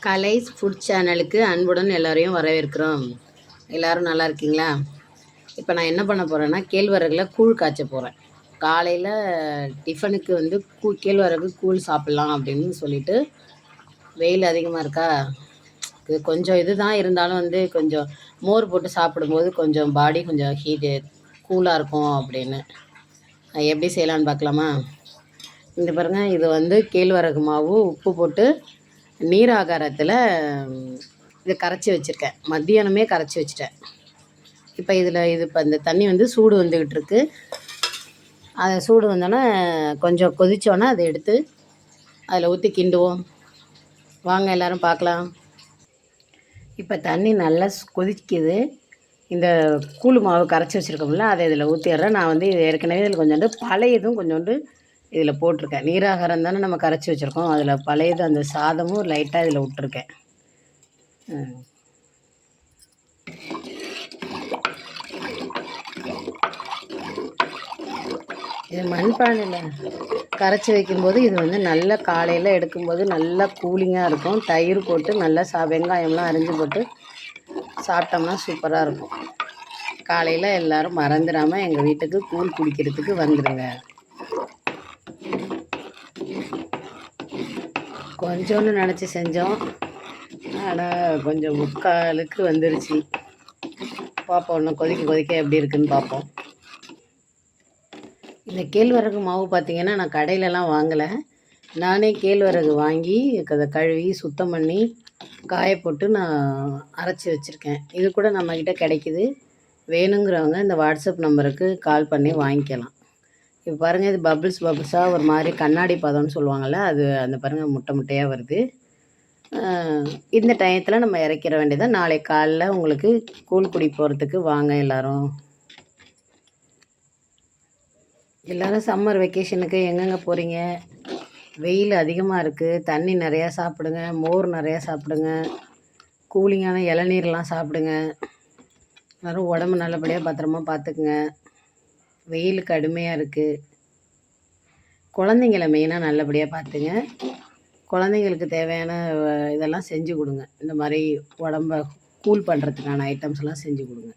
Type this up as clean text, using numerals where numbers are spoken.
கலைஸ் food சேனலுக்கு அன்புடன் எல்லோரையும் வரவேற்கிறோம். எல்லோரும் நல்லா இருக்கீங்களா? இப்போ நான் என்ன பண்ண போகிறேன்னா, கேழ்வரகுல கூழ் காய்ச்ச போகிறேன். காலையில் டிஃபனுக்கு வந்து கேழ்வரகு கூழ் சாப்பிட்லாம் அப்படின்னு சொல்லிட்டு, வெயில் அதிகமாக இருக்கா, இது கொஞ்சம் இதுதான் இருந்தாலும் வந்து கொஞ்சம் மோர் போட்டு சாப்பிடும்போது கொஞ்சம் பாடி கொஞ்சம் ஹீட்டு கூலாக இருக்கும் அப்படின்னு. எப்படி செய்யலான்னு பார்க்கலாமா? இந்த பாருங்கள், இது வந்து கேழ்வரகு மாவு உப்பு போட்டு நீராகாரத்தில் இதை கரைச்சி வச்சுருக்கேன். மத்தியானமே கரைச்சி வச்சுட்டேன். இப்போ இப்போ இந்த தண்ணி வந்து சூடு வந்துக்கிட்டு இருக்கு. அதை சூடு வந்தோன்னே கொஞ்சம் கொதித்தோன்னே அதை எடுத்து அதில் ஊற்றி கிண்டுவோம். வாங்க எல்லோரும் பார்க்கலாம். இப்போ தண்ணி நல்லா கொதிக்குது. இந்த கூழ் மாவு கரைச்சி வச்சுருக்கோம்ல, அதை இதில் ஊற்றிடுறேன். நான் வந்து இது ஏற்கனவே இதில் கொஞ்சோண்டு பழையதும் கொஞ்சோண்டு இதில் போட்டிருக்கேன். நீராகாரம் தானே நம்ம கரைச்சி வச்சுருக்கோம், அதில் பழையது அந்த சாதமும் லைட்டாக இதில் விட்டுருக்கேன். இது மண்பானையில் கரைச்சி வைக்கும்போது இது வந்து நல்லா காலையில் எடுக்கும்போது நல்லா கூலிங்காக இருக்கும். தயிர் போட்டு நல்லா வெங்காயம்லாம் அரிஞ்சு போட்டு சாப்பிட்டோம்னா சூப்பராக இருக்கும். காலையில் எல்லோரும் மறந்துடாமல் எங்கள் வீட்டுக்கு கூழ் குடிக்கிறதுக்கு வந்துடுங்க. கொஞ்சோன்னு நினச்சி செஞ்சோம், ஆனால் கொஞ்சம் முக்காலுக்கு வந்துருச்சு. பார்ப்போம், இன்னும் கொதிக்க எப்படி இருக்குதுன்னு பார்ப்போம். இந்த கேழ்வரகு மாவு பார்த்திங்கன்னா நான் கடையிலலாம் வாங்கலை. நானே கேழ்வரகு வாங்கி அதை கழுவி சுத்தம் பண்ணி காய போட்டு நான் அரைச்சி வச்சுருக்கேன். இது கூட நம்மக்கிட்ட கிடைக்கிது. வேணுங்கிறவங்க இந்த வாட்ஸ்அப் நம்பருக்கு கால் பண்ணி வாங்கிக்கலாம். இப்போ பாருங்கள், இது பபிள்ஸாக ஒரு மாதிரி கண்ணாடி பதம்னு சொல்லுவாங்கள்ல, அது அந்த பாருங்கள் முட்டையாக வருது. இந்த டயத்தில் நம்ம இறக்கிற வேண்டியதான். நாளை காலைல உங்களுக்கு கூழ் குடி போகிறதுக்கு வாங்க எல்லோரும். எல்லோரும் சம்மர் வெக்கேஷனுக்கு எங்கெங்கே போகிறீங்க? வெயில் அதிகமாக இருக்குது. தண்ணி நிறையா சாப்பிடுங்க, மோர் நிறையா சாப்பிடுங்க, கூலிங்கான இளநீர்லாம் சாப்பிடுங்க. எல்லோரும் உடம்பு நல்லபடியாக பத்திரமா பார்த்துக்குங்க. வெயில் கடுமையாக இருக்குது. குழந்தைங்கள மெயினாக நல்லபடியாக பார்த்துங்க. குழந்தைங்களுக்கு தேவையான இதெல்லாம் செஞ்சு கொடுங்க. இந்த மாதிரி உடம்ப கூல் பண்ணுறதுக்கான ஐட்டம்ஸ்லாம் செஞ்சு கொடுங்க.